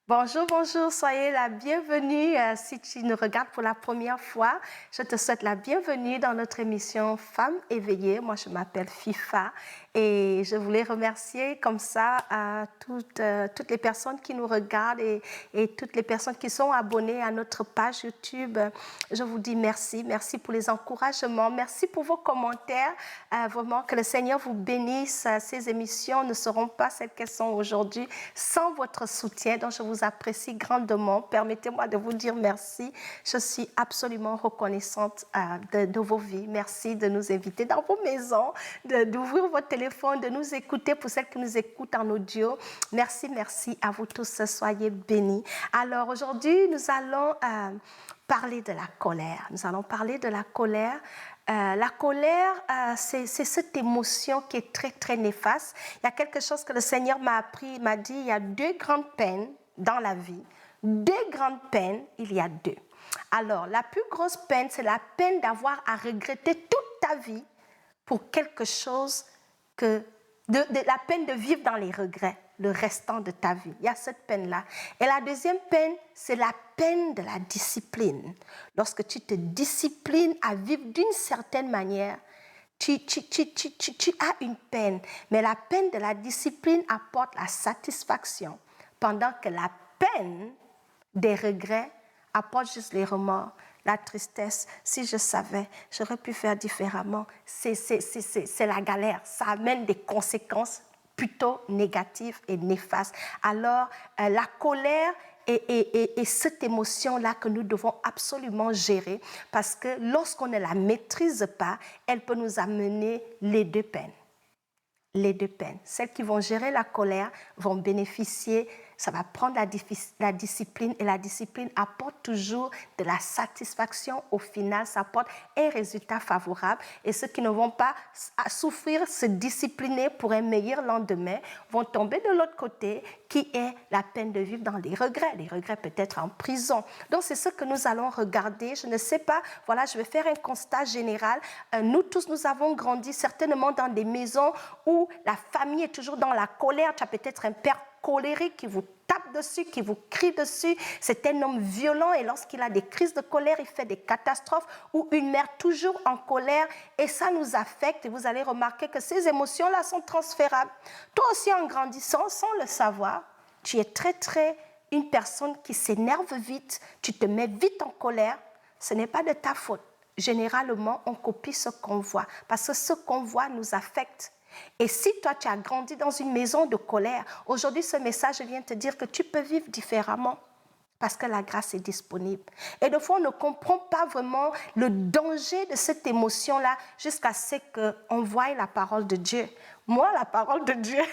Bonjour, bonjour, soyez la bienvenue. Si tu nous regardes pour la première fois, je te souhaite la bienvenue dans notre émission Femmes éveillées. Moi, je m'appelle FIFA et je voulais remercier comme ça à toutes les personnes qui nous regardent et toutes les personnes qui sont abonnées à notre page YouTube. Je vous dis merci, merci pour les encouragements, merci pour vos commentaires. Vraiment, que le Seigneur vous bénisse. Ces émissions ne seront pas celles qu'elles sont aujourd'hui sans votre soutien. Donc, je vous apprécie grandement. Permettez-moi de vous dire merci. Je suis absolument reconnaissante de vos vies. Merci de nous inviter dans vos maisons, d'ouvrir votre téléphone, de nous écouter pour celles qui nous écoutent en audio. Merci, merci à vous tous. Soyez bénis. Alors, aujourd'hui, nous allons parler de la colère. Nous allons parler de la colère. La colère, c'est cette émotion qui est très, très néfaste. Il y a quelque chose que le Seigneur m'a appris, il m'a dit, il y a deux grandes peines dans la vie. Deux grandes peines, il y a deux. Alors, la plus grosse peine, c'est la peine d'avoir à regretter toute ta vie pour quelque chose la peine de vivre dans les regrets le restant de ta vie. Il y a cette peine-là. Et la deuxième peine, c'est la peine de la discipline. Lorsque tu te disciplines à vivre d'une certaine manière, tu as une peine. Mais la peine de la discipline apporte la satisfaction, pendant que la peine des regrets apporte juste les remords, la tristesse. Si je savais, j'aurais pu faire différemment. C'est la galère. Ça amène des conséquences plutôt négatives et néfastes. Alors, la colère est cette émotion-là que nous devons absolument gérer, parce que lorsqu'on ne la maîtrise pas, elle peut nous amener les deux peines. Les deux peines. Celles qui vont gérer la colère vont bénéficier, ça va prendre la discipline, et la discipline apporte toujours de la satisfaction. Au final, ça apporte un résultat favorable, et ceux qui ne vont pas souffrir, se discipliner pour un meilleur lendemain, vont tomber de l'autre côté, qui est la peine de vivre dans les regrets peut-être en prison. Donc c'est ce que nous allons regarder. Je ne sais pas, voilà, je vais faire un constat général. Nous tous, nous avons grandi certainement dans des maisons où la famille est toujours dans la colère. Tu as peut-être un père colérique qui vous tape dessus, qui vous crie dessus. C'est un homme violent, et lorsqu'il a des crises de colère, il fait des catastrophes. Ou une mère toujours en colère, et ça nous affecte. Et vous allez remarquer que ces émotions-là sont transférables. Toi aussi, en grandissant, sans le savoir, tu es une personne qui s'énerve vite, tu te mets vite en colère. Ce n'est pas de ta faute. Généralement, on copie ce qu'on voit, parce que ce qu'on voit nous affecte. Et si toi, tu as grandi dans une maison de colère, aujourd'hui, ce message vient te dire que tu peux vivre différemment, parce que la grâce est disponible. Et des fois, on ne comprend pas vraiment le danger de cette émotion-là jusqu'à ce qu'on voie la parole de Dieu. Moi, la parole de Dieu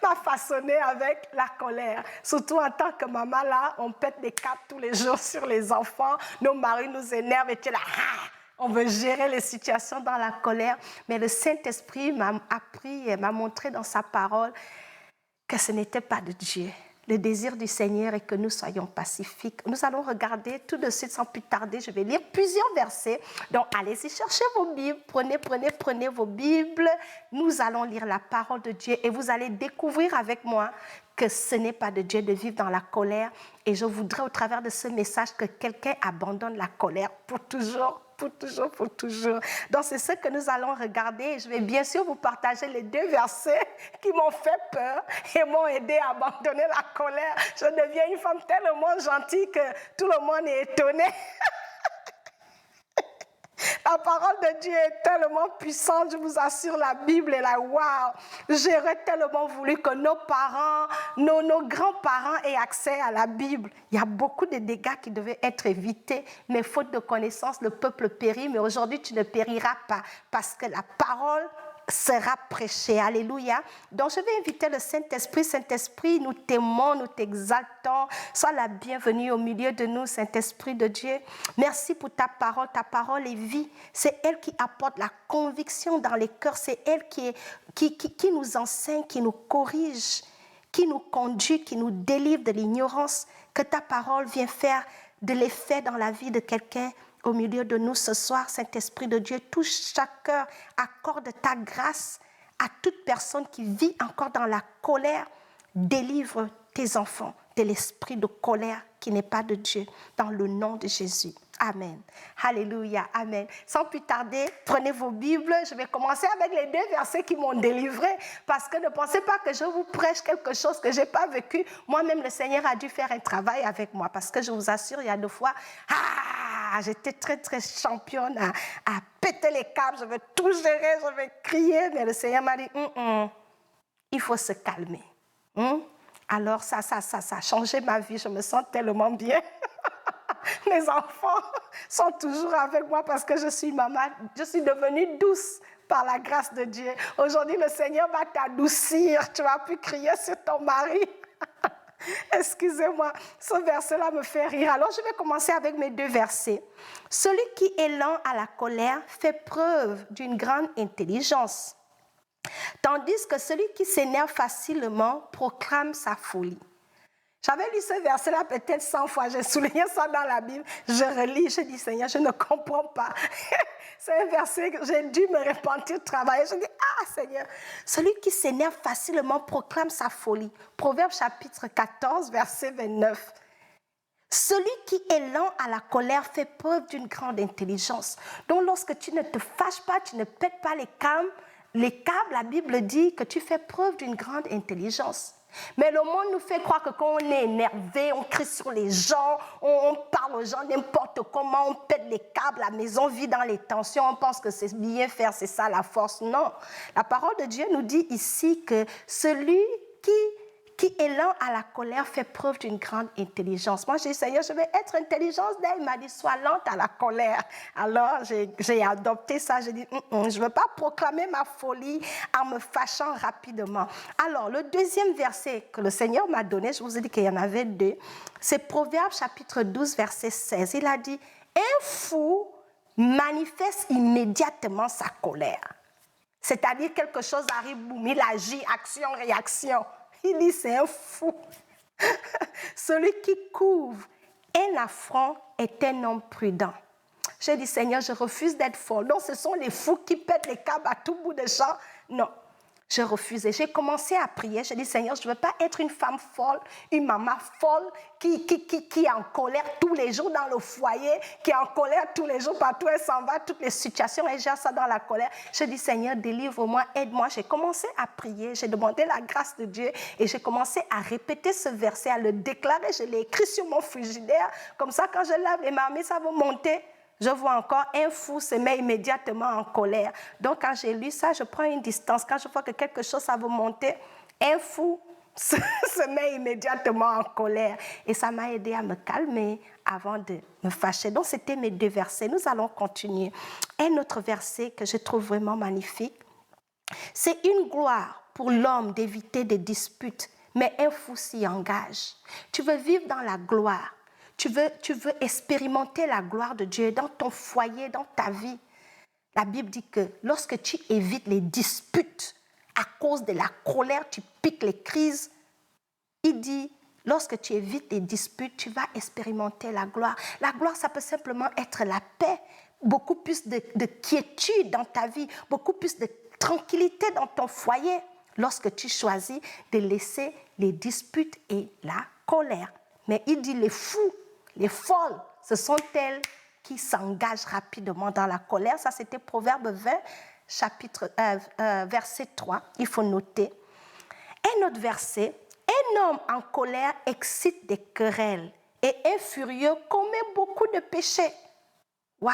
m'a façonné avec la colère. Surtout en tant que maman, là, on pète des câbles tous les jours sur les enfants. Nos maris nous énervent, et tu es là, on veut gérer les situations dans la colère. Mais le Saint-Esprit m'a appris et m'a montré dans sa parole que ce n'était pas de Dieu. Le désir du Seigneur est que nous soyons pacifiques. Nous allons regarder tout de suite, sans plus tarder. Je vais lire plusieurs versets. Donc, allez-y, cherchez vos Bibles. Prenez vos Bibles. Nous allons lire la parole de Dieu, et vous allez découvrir avec moi que ce n'est pas de Dieu de vivre dans la colère. Et je voudrais, au travers de ce message, que quelqu'un abandonne la colère pour toujours. Pour toujours. Donc, c'est ce que nous allons regarder. Je vais bien sûr vous partager les deux versets qui m'ont fait peur et m'ont aidé à abandonner la colère. Je deviens une femme tellement gentille que tout le monde est étonné. La parole de Dieu est tellement puissante, je vous assure, la Bible est là, waouh! J'aurais tellement voulu que nos parents, nos grands-parents aient accès à la Bible. Il y a beaucoup de dégâts qui devaient être évités, mais faute de connaissance, le peuple périt. Mais aujourd'hui, tu ne périras pas, parce que la parole sera prêché. Alléluia. Donc, je vais inviter le Saint-Esprit. Saint-Esprit, nous t'aimons, nous t'exaltons. Sois la bienvenue au milieu de nous, Saint-Esprit de Dieu. Merci pour ta parole. Ta parole est vie. C'est elle qui apporte la conviction dans les cœurs. C'est elle qui nous enseigne, qui nous corrige, qui nous conduit, qui nous délivre de l'ignorance. Que ta parole vienne faire de l'effet dans la vie de quelqu'un au milieu de nous ce soir. Saint-Esprit de Dieu, touche chaque cœur, accorde ta grâce à toute personne qui vit encore dans la colère. Délivre tes enfants, de l'esprit de colère qui n'est pas de Dieu, dans le nom de Jésus. Amen. Alléluia. Amen. Sans plus tarder, prenez vos Bibles. Je vais commencer avec les 2 versets qui m'ont délivré, parce que ne pensez pas que je vous prêche quelque chose que je n'ai pas vécu. Moi-même, le Seigneur a dû faire un travail avec moi, parce que je vous assure, il y a 2 fois, j'étais très, très championne à péter les câbles. Je vais tout gérer, je vais crier, mais le Seigneur m'a dit, il faut se calmer. Alors ça a changé ma vie. Je me sens tellement bien. Mes enfants sont toujours avec moi parce que je suis maman. Je suis devenue douce par la grâce de Dieu. Aujourd'hui, le Seigneur va t'adoucir. Tu vas plus crier sur ton mari. Excusez-moi, ce verset-là me fait rire. Alors, je vais commencer avec mes 2 versets. Celui qui est lent à la colère fait preuve d'une grande intelligence, tandis que celui qui s'énerve facilement proclame sa folie. J'avais lu ce verset-là peut-être 100 fois. J'ai souligné ça dans la Bible. Je relis, je dis, Seigneur, je ne comprends pas. C'est un verset que j'ai dû me repentir, travailler. Je dis, Seigneur, celui qui s'énerve facilement proclame sa folie. Proverbe chapitre 14, verset 29. Celui qui est lent à la colère fait preuve d'une grande intelligence. Donc, lorsque tu ne te fâches pas, tu ne pètes pas les câbles, la Bible dit que tu fais preuve d'une grande intelligence. Mais le monde nous fait croire que quand on est énervé, on crie sur les gens, on parle aux gens n'importe comment, on pète les câbles, la maison vit dans les tensions, on pense que c'est bien faire, c'est ça la force. Non, la parole de Dieu nous dit ici que celui qui est lent à la colère fait preuve d'une grande intelligence. Moi, j'ai dit, Seigneur, je vais être intelligence. Il m'a dit, sois lente à la colère. Alors, j'ai adopté ça. J'ai dit, je ne veux pas proclamer ma folie en me fâchant rapidement. Alors, le 2e verset que le Seigneur m'a donné, je vous ai dit qu'il y en avait 2, c'est Proverbe chapitre 12, verset 16. Il a dit, un fou manifeste immédiatement sa colère. C'est-à-dire quelque chose arrive, boum, il agit, action, réaction. Il dit, c'est un fou. Celui qui couvre un affront est un homme prudent. J'ai dit, Seigneur, je refuse d'être folle. Non, ce sont les fous qui pètent les câbles à tout bout de champ. Non, je refusais. J'ai commencé à prier. J'ai dit, Seigneur, je ne veux pas être une femme folle, une maman folle qui est en colère tous les jours dans le foyer, qui est en colère tous les jours partout, elle s'en va, toutes les situations, elle gère ça dans la colère. J'ai dit, Seigneur, délivre-moi, aide-moi. J'ai commencé à prier, j'ai demandé la grâce de Dieu et j'ai commencé à répéter ce verset, à le déclarer. Je l'ai écrit sur mon frigidaire. Comme ça, quand je lave les marmites, ça va monter. Je vois encore un fou se met immédiatement en colère. Donc, quand j'ai lu ça, je prends une distance. Quand je vois que quelque chose, ça va monter, un fou se met immédiatement en colère. Et ça m'a aidé à me calmer avant de me fâcher. Donc, c'était mes 2 versets. Nous allons continuer. Un autre verset que je trouve vraiment magnifique. C'est une gloire pour l'homme d'éviter des disputes, mais un fou s'y engage. Tu veux vivre dans la gloire. Tu veux expérimenter la gloire de Dieu dans ton foyer, dans ta vie. La Bible dit que lorsque tu évites les disputes à cause de la colère, tu piques les crises. Il dit, lorsque tu évites les disputes, tu vas expérimenter la gloire. La gloire, ça peut simplement être la paix, beaucoup plus de quiétude dans ta vie, beaucoup plus de tranquillité dans ton foyer, lorsque tu choisis de laisser les disputes et la colère. Mais il dit, les fous, les folles, ce sont elles qui s'engagent rapidement dans la colère. Ça, c'était Proverbe 20, verset 3. Il faut noter. Un autre verset. Un homme en colère excite des querelles et un furieux commet beaucoup de péchés. Waouh!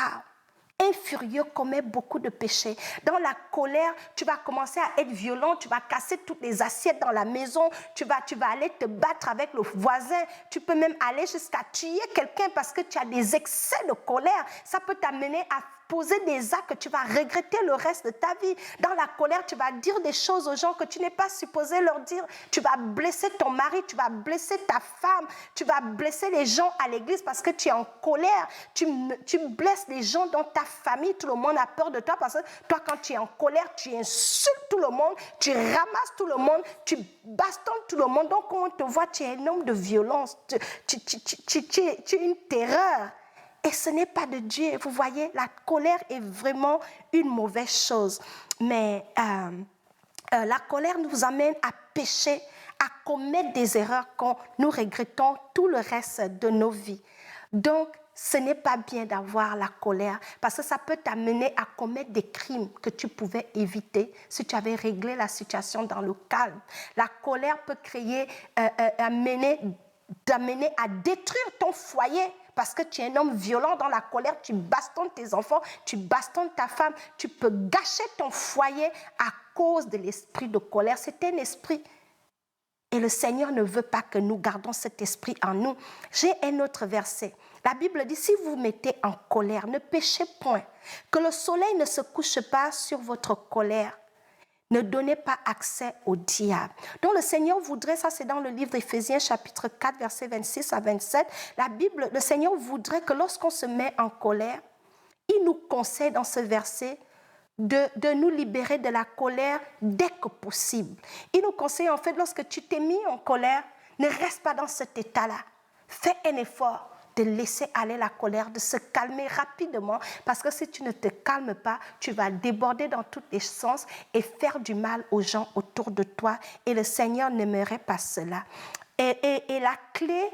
Un furieux commet beaucoup de péchés. Dans la colère, tu vas commencer à être violent, tu vas casser toutes les assiettes dans la maison, tu vas aller te battre avec le voisin, tu peux même aller jusqu'à tuer quelqu'un parce que tu as des excès de colère. Ça peut t'amener à poser des actes que tu vas regretter le reste de ta vie. Dans la colère, tu vas dire des choses aux gens que tu n'es pas supposé leur dire. Tu vas blesser ton mari, tu vas blesser ta femme, tu vas blesser les gens à l'église parce que tu es en colère. Tu blesses les gens dans ta famille, tout le monde a peur de toi parce que toi, quand tu es en colère, tu insultes tout le monde, tu ramasses tout le monde, tu bastonnes tout le monde. Donc, quand on te voit, tu es un homme de violence, tu es une terreur. Et ce n'est pas de Dieu. Vous voyez, la colère est vraiment une mauvaise chose. Mais la colère nous amène à pécher, à commettre des erreurs quand nous regrettons tout le reste de nos vies. Donc, ce n'est pas bien d'avoir la colère parce que ça peut t'amener à commettre des crimes que tu pouvais éviter si tu avais réglé la situation dans le calme. La colère peut t'amener à détruire ton foyer parce que tu es un homme violent dans la colère, tu bastonnes tes enfants, tu bastonnes ta femme, tu peux gâcher ton foyer à cause de l'esprit de colère. C'est un esprit. Et le Seigneur ne veut pas que nous gardons cet esprit en nous. J'ai un autre verset. La Bible dit, si vous mettez en colère, ne péchez point, que le soleil ne se couche pas sur votre colère. Ne donnez pas accès au diable. Donc le Seigneur voudrait, ça c'est dans le livre d'Éphésiens chapitre 4, versets 26 à 27, le Seigneur voudrait que lorsqu'on se met en colère, il nous conseille dans ce verset de nous libérer de la colère dès que possible. Il nous conseille en fait, lorsque tu t'es mis en colère, ne reste pas dans cet état-là. Fais un effort de laisser aller la colère, de se calmer rapidement, parce que si tu ne te calmes pas, tu vas déborder dans tous les sens et faire du mal aux gens autour de toi. Et le Seigneur n'aimerait pas cela. Et la clé,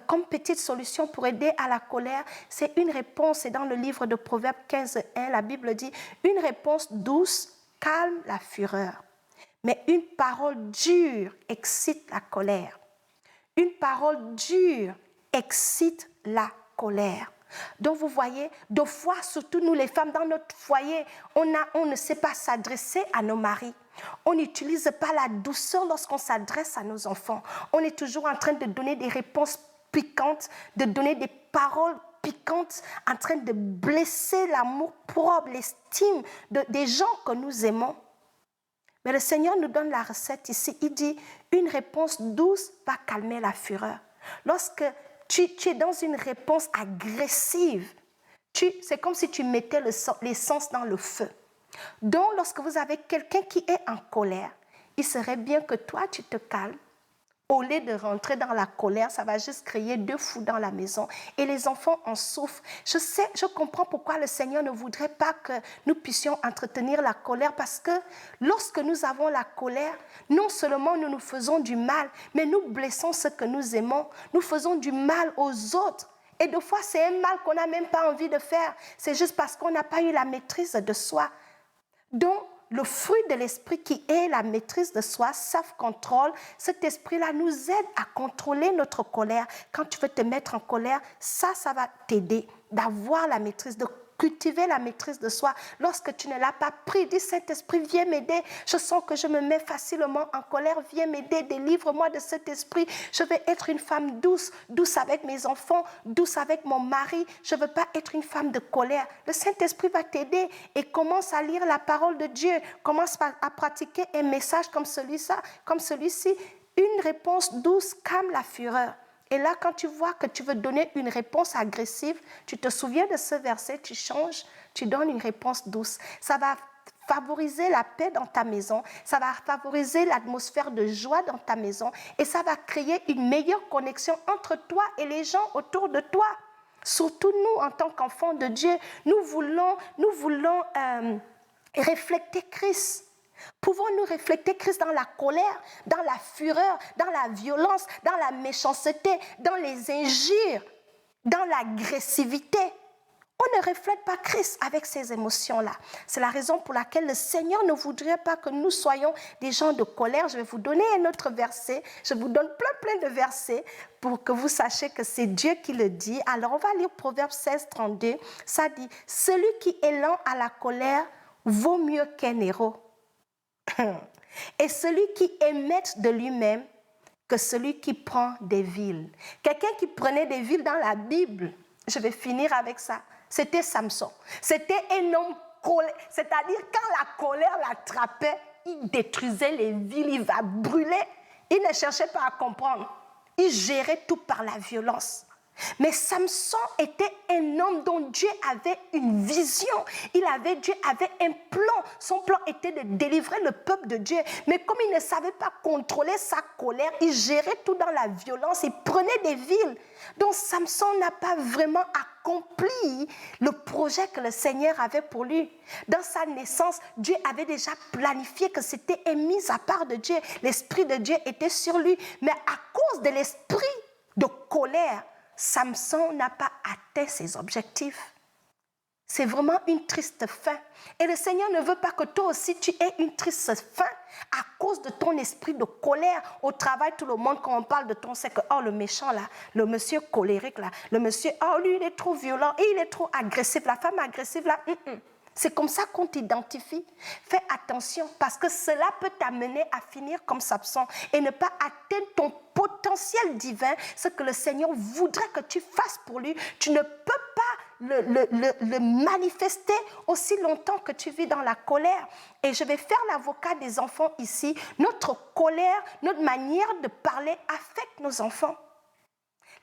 comme petite solution pour aider à la colère, c'est une réponse. C'est dans le livre de Proverbes 15:1, la Bible dit, une réponse douce calme la fureur, mais une parole dure excite la colère. Une parole dure excite la colère. Donc vous voyez, deux fois, surtout nous les femmes, dans notre foyer, on ne sait pas s'adresser à nos maris. On n'utilise pas la douceur lorsqu'on s'adresse à nos enfants. On est toujours en train de donner des réponses piquantes, de donner des paroles piquantes, en train de blesser l'amour propre, l'estime des gens que nous aimons. Mais le Seigneur nous donne la recette ici. Il dit, une réponse douce va calmer la fureur. Lorsque tu es dans une réponse agressive, c'est comme si tu mettais l'essence dans le feu. Donc, lorsque vous avez quelqu'un qui est en colère, il serait bien que toi, tu te calmes. Au lieu de rentrer dans la colère, ça va juste créer deux fous dans la maison. Et les enfants en souffrent. Je comprends pourquoi le Seigneur ne voudrait pas que nous puissions entretenir la colère. Parce que lorsque nous avons la colère, non seulement nous nous faisons du mal, mais nous blessons ceux que nous aimons. Nous faisons du mal aux autres. Et des fois, c'est un mal qu'on n'a même pas envie de faire. C'est juste parce qu'on n'a pas eu la maîtrise de soi. Donc, le fruit de l'esprit qui est la maîtrise de soi, self-control, cet esprit-là nous aide à contrôler notre colère. Quand tu veux te mettre en colère, ça va t'aider d'avoir la maîtrise, de cultiver la maîtrise de soi. Lorsque tu ne l'as pas pris, dis Saint-Esprit, viens m'aider. Je sens que je me mets facilement en colère, viens m'aider, délivre-moi de cet esprit. Je vais être une femme douce, douce avec mes enfants, douce avec mon mari. Je ne veux pas être une femme de colère. Le Saint-Esprit va t'aider et commence à lire la parole de Dieu. Commence à pratiquer un message comme celui-ci. Une réponse douce calme la fureur. Et là, quand tu vois que tu veux donner une réponse agressive, tu te souviens de ce verset, tu changes, tu donnes une réponse douce. Ça va favoriser la paix dans ta maison, ça va favoriser l'atmosphère de joie dans ta maison et ça va créer une meilleure connexion entre toi et les gens autour de toi. Surtout nous, en tant qu'enfants de Dieu, nous voulons refléter Christ. Pouvons-nous refléter Christ dans la colère, dans la fureur, dans la violence, dans la méchanceté, dans les injures, dans l'agressivité? On ne reflète pas Christ avec ces émotions-là. C'est la raison pour laquelle le Seigneur ne voudrait pas que nous soyons des gens de colère. Je vais vous donner un autre verset. Je vous donne plein de versets pour que vous sachiez que c'est Dieu qui le dit. Alors, on va lire Proverbe 16, 32. Ça dit, « Celui qui est lent à la colère vaut mieux qu'un héros. Et celui qui est maître de lui-même que celui qui prend des villes. » Quelqu'un qui prenait des villes dans la Bible, je vais finir avec ça, c'était Samson. C'était un homme colère, c'est-à-dire quand la colère l'attrapait, il détruisait les villes, il va brûler. Il ne cherchait pas à comprendre. Il gérait tout par la violence. Mais Samson était un homme dont Dieu avait une vision. Dieu avait un plan. Son plan était de délivrer le peuple de Dieu. Mais comme il ne savait pas contrôler sa colère, il gérait tout dans la violence. Il prenait des villes. Donc Samson n'a pas vraiment accomplir le projet que le Seigneur avait pour lui. Dans sa naissance, Dieu avait déjà planifié que c'était émis à part de Dieu. L'Esprit de Dieu était sur lui. Mais à cause de l'esprit de colère, Samson n'a pas atteint ses objectifs. C'est vraiment une triste fin. Et le Seigneur ne veut pas que toi aussi tu aies une triste fin à cause de ton esprit de colère. Au travail, tout le monde, quand on parle de ton, c'est que, oh, le méchant là, le monsieur colérique là, le monsieur, oh, lui, il est trop violent, et il est trop agressif, la femme agressive là. C'est comme ça qu'on t'identifie. Fais attention parce que cela peut t'amener à finir comme Samson et ne pas atteindre ton potentiel divin, ce que le Seigneur voudrait que tu fasses pour lui. Tu ne peux pas le manifester aussi longtemps que tu vis dans la colère. Et je vais faire l'avocat des enfants ici. Notre colère, notre manière de parler affecte nos enfants.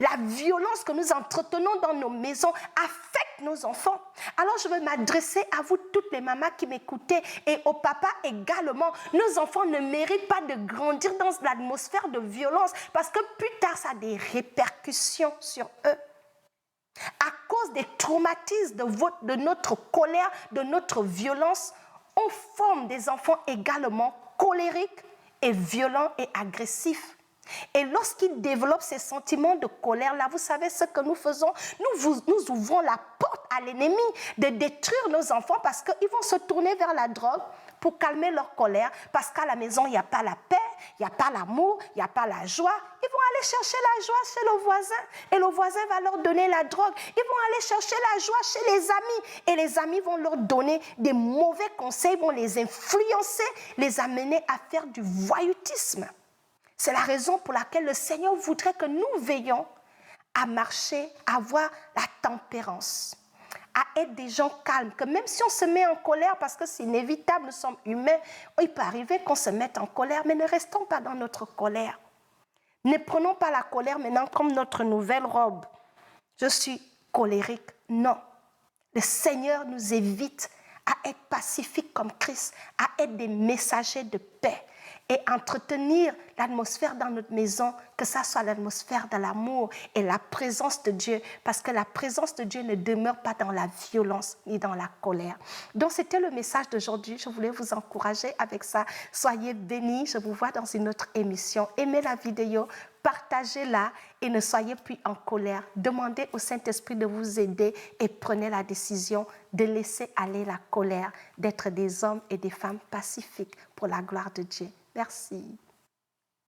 La violence que nous entretenons dans nos maisons affecte nos enfants. Alors je veux m'adresser à vous toutes les mamans qui m'écoutez et aux papas également. Nos enfants ne méritent pas de grandir dans l'atmosphère de violence parce que plus tard ça a des répercussions sur eux. À cause des traumatismes de notre colère, de notre violence, on forme des enfants également colériques et violents et agressifs. Et lorsqu'ils développent ces sentiments de colère, là, vous savez ce que nous faisons? Nous ouvrons la porte à l'ennemi de détruire nos enfants parce qu'ils vont se tourner vers la drogue pour calmer leur colère. Parce qu'à la maison, il n'y a pas la paix, il n'y a pas l'amour, il n'y a pas la joie. Ils vont aller chercher la joie chez le voisin. Et le voisin va leur donner la drogue. Ils vont aller chercher la joie chez les amis. Et les amis vont leur donner des mauvais conseils, vont les influencer, les amener à faire du voyoutisme. C'est la raison pour laquelle le Seigneur voudrait que nous veillions à marcher, à avoir la tempérance, à être des gens calmes, que même si on se met en colère, parce que c'est inévitable, nous sommes humains, il peut arriver qu'on se mette en colère, mais ne restons pas dans notre colère. Ne prenons pas la colère maintenant comme notre nouvelle robe. Je suis colérique. Non. Le Seigneur nous invite à être pacifiques comme Christ, à être des messagers de paix et entretenir l'atmosphère dans notre maison, que ça soit l'atmosphère de l'amour et la présence de Dieu, parce que la présence de Dieu ne demeure pas dans la violence ni dans la colère. Donc c'était le message d'aujourd'hui, je voulais vous encourager avec ça. Soyez bénis, je vous vois dans une autre émission. Aimez la vidéo, partagez-la et ne soyez plus en colère. Demandez au Saint-Esprit de vous aider et prenez la décision de laisser aller la colère, d'être des hommes et des femmes pacifiques pour la gloire de Dieu. Merci.